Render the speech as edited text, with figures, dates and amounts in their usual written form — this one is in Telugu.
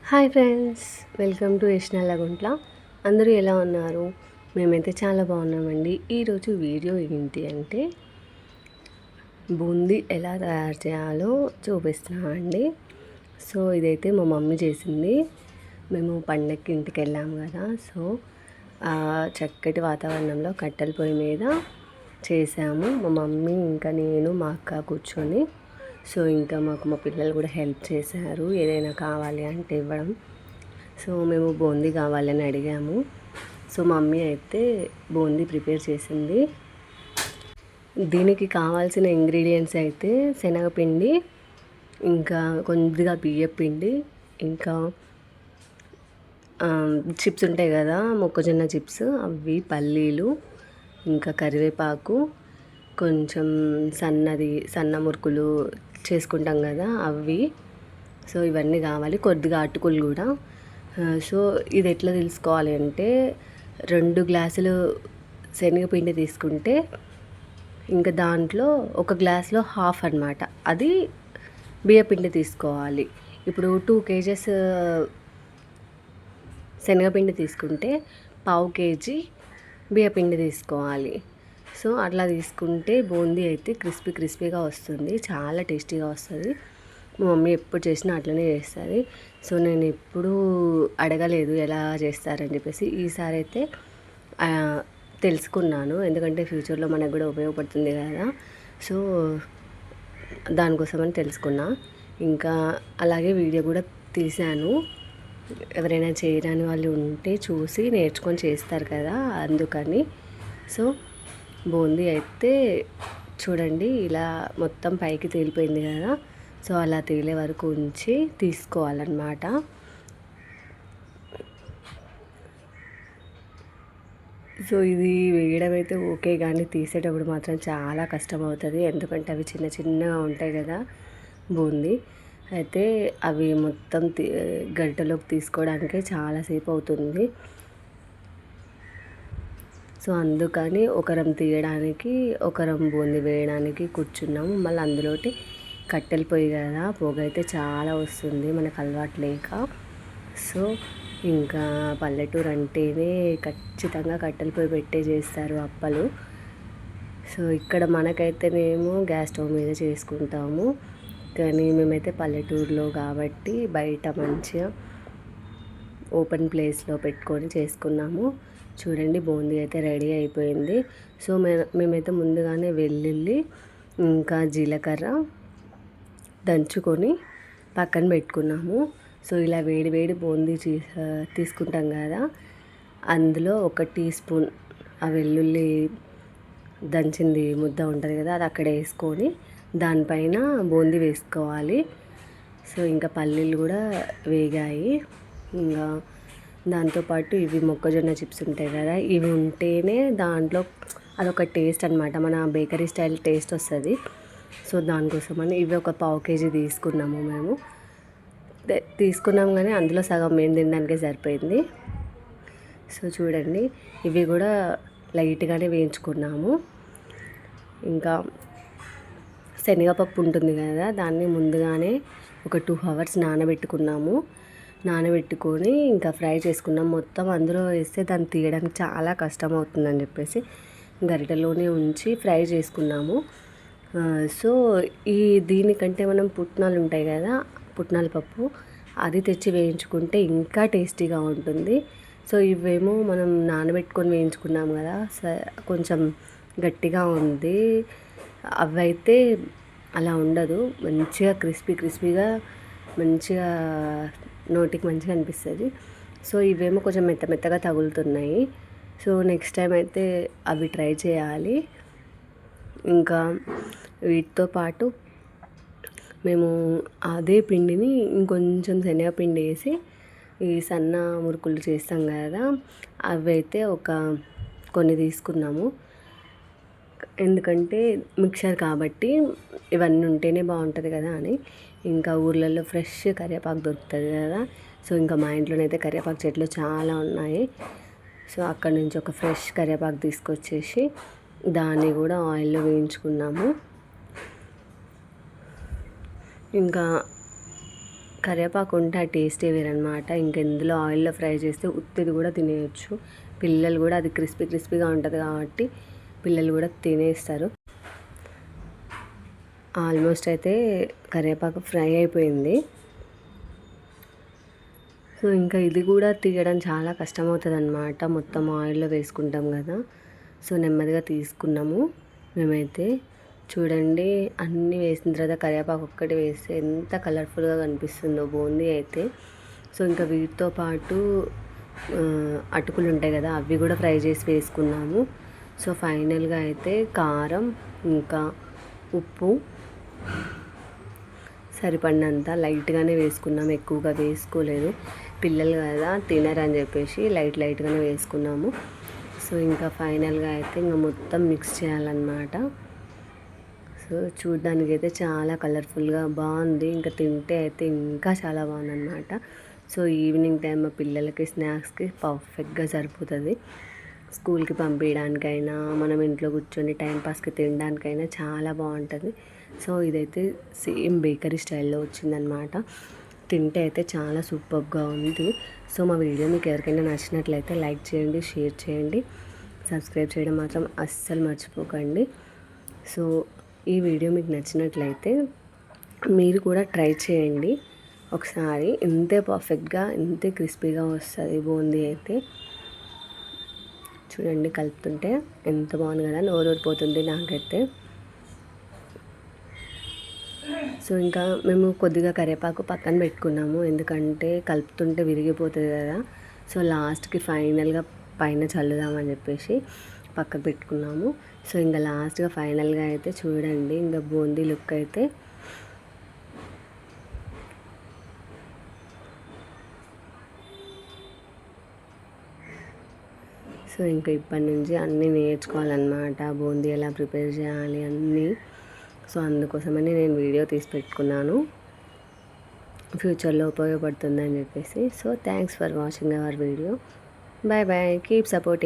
హాయ్ ఫ్రెండ్స్, వెల్కమ్ టు యష్నాలగుంట్ల. అందరూ ఎలా ఉన్నారు? మేమైతే చాలా బాగున్నామండి. ఈరోజు వీడియో ఏంటి అంటే బూందీ ఎలా తయారు చేయాలో చూపిస్తున్నామండి. సో ఇదైతే మా మమ్మీ చేసింది. మేము పండగకి ఇంటికి వెళ్ళాము కదా, సో చక్కటి వాతావరణంలో కట్టెల పొయ్యి మీద చేసాము. మా మమ్మీ ఇంకా నేను మా అక్క కూర్చొని. సో ఇంకా మాకు మా పిల్లలు కూడా హెల్ప్ చేశారు ఏదైనా కావాలి అంటే ఇవ్వడం. సో మేము బూందీ కావాలని అడిగాము. సో మమ్మీ అయితే బూందీ ప్రిపేర్ చేసింది. దీనికి కావాల్సిన ఇంగ్రీడియంట్స్ అయితే శనగపిండి, ఇంకా కొద్దిగా బియ్యపిండి, ఇంకా చిప్స్ ఉంటాయి కదా, మొక్కజొన్న చిప్స్, అవి పల్లీలు, ఇంకా కరివేపాకు, కొంచెం సన్న మురుకులు చేసుకుంటాం కదా అవి. సో ఇవన్నీ కావాలి, కొద్దిగా అటుకులు కూడా. సో ఇది ఎట్లా తెలుసుకోవాలి అంటే 2 గ్లాసులు శనగపిండి తీసుకుంటే ఇంకా దాంట్లో 1 గ్లాస్లో హాఫ్ అనమాట, అది బియ్యపిండి తీసుకోవాలి. ఇప్పుడు 2 కేజెస్ శనగపిండి తీసుకుంటే 1/2 కేజీ బియ్యపిండి తీసుకోవాలి. సో అట్లా తీసుకుంటే బూందీ అయితే క్రిస్పీగా వస్తుంది, చాలా టేస్టీగా వస్తుంది. మా మమ్మీ ఎప్పుడు చేసినా అట్లనే చేస్తుంది. సో నేను ఎప్పుడూ అడగలేదు ఎలా చేస్తారని చెప్పేసి. ఈసారి అయితే తెలుసుకున్నాను, ఎందుకంటే ఫ్యూచర్లో మనకు కూడా ఉపయోగపడుతుంది కదా. సో దానికోసమని తెలుసుకున్నా. ఇంకా అలాగే వీడియో కూడా తీశాను. ఎవరైనా చేయరాని వాళ్ళు ఉంటే చూసి నేర్చుకొని చేస్తారు కదా, అందుకని. సో బూందీ అయితే చూడండి ఇలా మొత్తం పైకి తేలిపోయింది కదా. సో అలా తేలే వరకు ఉంచి తీసుకోవాలన్నమాట. సో ఇది వేయడం అయితే ఓకే, కానీ తీసేటప్పుడు మాత్రం చాలా కష్టం అవుతుంది, ఎందుకంటే అవి చిన్నగా ఉంటాయి కదా బూందీ. అయితే అవి మొత్తం గరిటెలోకి తీసుకోవడానికే చాలాసేపు అవుతుంది. సో అందుకని ఒకరం తీయడానికి, ఒకరం బూందీ వేయడానికి కూర్చున్నాము. మళ్ళీ అందులోటి కట్టెల పొయ్యి కదా, పొగ అయితే చాలా వస్తుంది మనకు అలవాటు లేక. సో ఇంకా పల్లెటూరు అంటేనే ఖచ్చితంగా కట్టెల పొయ్యి పెట్టే చేస్తారు అప్పలు. సో ఇక్కడ మనకైతేనేమో గ్యాస్ స్టవ్ మీద చేసుకుంటాము, కానీ మేమైతే పల్లెటూరులో కాబట్టి బయట మంచిగా ఓపెన్ ప్లేస్లో పెట్టుకొని చేసుకున్నాము. చూడండి బూందీ అయితే రెడీ అయిపోయింది. సో మేమైతే ముందుగానే వెల్లుల్లి ఇంకా జీలకర్ర దంచుకొని పక్కన పెట్టుకున్నాము. సో ఇలా వేడి బూందీ తీసుకుంటాం కదా, అందులో 1 టీ స్పూన్ ఆ వెల్లుల్లి దంచింది ముద్ద ఉంటుంది కదా, అది అక్కడ వేసుకొని దానిపైన బూందీ వేసుకోవాలి. సో ఇంకా పల్లీలు కూడా వేగాయి. ఇంకా దాంతోపాటు ఇవి మొక్కజొన్న చిప్స్ ఉంటాయి కదా, ఇవి ఉంటేనే దాంట్లో అదొక టేస్ట్ అనమాట, మన బేకరీ స్టైల్ టేస్ట్ వస్తుంది. సో దానికోసమని ఇవి 1/2 కేజీ తీసుకున్నాము మేము. తీసుకున్నాం కానీ అందులో సగం మేము తినడానికే సరిపోయింది. సో చూడండి ఇవి కూడా లైట్గానే వేయించుకున్నాము. ఇంకా శనగపప్పు ఉంటుంది కదా, దాన్ని ముందుగానే ఒక 2 అవర్స్ నానబెట్టుకొని ఇంకా ఫ్రై చేసుకున్నాం. మొత్తం అందులో వేస్తే దాన్ని తీయడానికి చాలా కష్టం అవుతుందని చెప్పేసి గరిటెలోనే ఉంచి ఫ్రై చేసుకున్నాము. సో దీనికంటే మనం పుట్నాలు ఉంటాయి కదా, పుట్నాల పప్పు, అది తెచ్చి వేయించుకుంటే ఇంకా టేస్టీగా ఉంటుంది. సో ఇవేమో మనం నానబెట్టుకొని వేయించుకున్నాం కదా, కొంచెం గట్టిగా ఉంది. అవైతే అలా ఉండదు, మంచిగా క్రిస్పీగా మంచిగా నోటికి మంచిగా అనిపిస్తుంది. సో ఇవేమో కొంచెం మెత్తగా తగులుతున్నాయి. సో నెక్స్ట్ టైం అయితే అవి ట్రై చేయాలి. ఇంకా వీటితో పాటు మేము అదే పిండిని ఇంకొంచెం శనగపిండి వేసి ఈ సన్న మురుకులు చేస్తాం కదా, అవి అయితే కొన్ని తీసుకున్నాము. ఎందుకంటే మిక్చర్ కాబట్టి ఇవన్నీ ఉంటేనే బాగుంటుంది కదా అని. ఇంకా ఊర్లలో ఫ్రెష్ కరివేపాకు దొరుకుతుంది కదా, సో ఇంకా మా ఇంట్లోనైతే కరివేపాకు చెట్లు చాలా ఉన్నాయి. సో అక్కడ నుంచి ఒక ఫ్రెష్ కరివేపాకు తీసుకొచ్చేసి దాన్ని కూడా ఆయిల్లో వేయించుకున్నాము. ఇంకా కరివేపాకు ఉంటే ఆ టేస్టే వేరనమాట. ఇంకా ఇందులో ఆయిల్లో ఫ్రై చేస్తే ఉత్తిది కూడా తినేయచ్చు. పిల్లలు కూడా అది క్రిస్పీగా ఉంటుంది కాబట్టి పిల్లలు కూడా తినేస్తారు. ఆల్మోస్ట్ అయితే కరివేపాకు ఫ్రై అయిపోయింది. సో ఇంకా ఇది కూడా తీయడం చాలా కష్టమవుతుంది అనమాట. మొత్తం ఆయిల్లో వేసుకుంటాం కదా. సో నెమ్మదిగా తీసుకున్నాము మేమైతే. చూడండి, అన్నీ వేసిన తర్వాత కరివేపాకు ఒక్కటి వేస్తే ఎంత కలర్ఫుల్గా కనిపిస్తుందో బూందీ అయితే. సో ఇంకా వీటితో పాటు అటుకులు ఉంటాయి కదా, అవి కూడా ఫ్రై చేసి వేసుకున్నాము. సో ఫైనల్గా అయితే కారం ఇంకా ఉప్పు సరిపడినంత లైట్గానే వేసుకున్నాము, ఎక్కువగా వేసుకోలేదు. పిల్లలు కదా తినరని చెప్పేసి లైట్గానే వేసుకున్నాము. సో ఇంకా ఫైనల్గా అయితే ఇంకా మొత్తం మిక్స్ చేయాలన్నమాట. సో చూడ్డానికి అయితే చాలా కలర్ఫుల్గా బాగుంది. ఇంకా తింటే అయితే ఇంకా చాలా బాగుందన్నమాట. సో ఈవినింగ్ టైం మా పిల్లలకి స్నాక్స్కి పర్ఫెక్ట్గా సరిపోతుంది. స్కూల్కి పంపించడానికైనా మనం ఇంట్లో కూర్చొని టైంపాస్కి తినడానికైనా చాలా బాగుంటుంది. సో ఇదైతే సేమ్ బేకరీ స్టైల్లో వచ్చిందనమాట. తింటే అయితే చాలా సూపర్గా ఉంది. సో మా వీడియో మీకు ఎవరికైనా నచ్చినట్లయితే లైక్ చేయండి, షేర్ చేయండి, సబ్స్క్రైబ్ చేయడం మాత్రం అస్సలు మర్చిపోకండి. సో ఈ వీడియో మీకు నచ్చినట్లయితే మీరు కూడా ట్రై చేయండి ఒకసారి. ఇంతే పర్ఫెక్ట్గా ఇంతే క్రిస్పీగా వస్తుంది బూందీ అయితే. చూడండి, కలుపుతుంటే ఎంత బాగుంది కదా, నోరూరిపోతుంది నాకైతే. సో ఇంకా మేము కొద్దిగా కరివేపాకు పక్కన పెట్టుకున్నాము, ఎందుకంటే కలుపుతుంటే విరిగిపోతుంది కదా. సో లాస్ట్కి ఫైనల్గా పైన చల్లుదామని చెప్పేసి పక్కకు పెట్టుకున్నాము. సో ఇంకా లాస్ట్గా ఫైనల్గా అయితే చూడండి, ఇంకా బూందీ లుక్ అయితే సో ఇంకా ఇప్పటి నుంచి అన్నీ నేర్చుకోవాలన్నమాట, బూందీ ఎలా ప్రిపేర్ చేయాలి అన్నీ. సో అందుకోసమని నేను వీడియో తీసి పెట్టుకున్నాను, ఫ్యూచర్లో ఉపయోగపడుతుందని చెప్పేసి. So thanks for watching our video. Bye bye, keep supporting.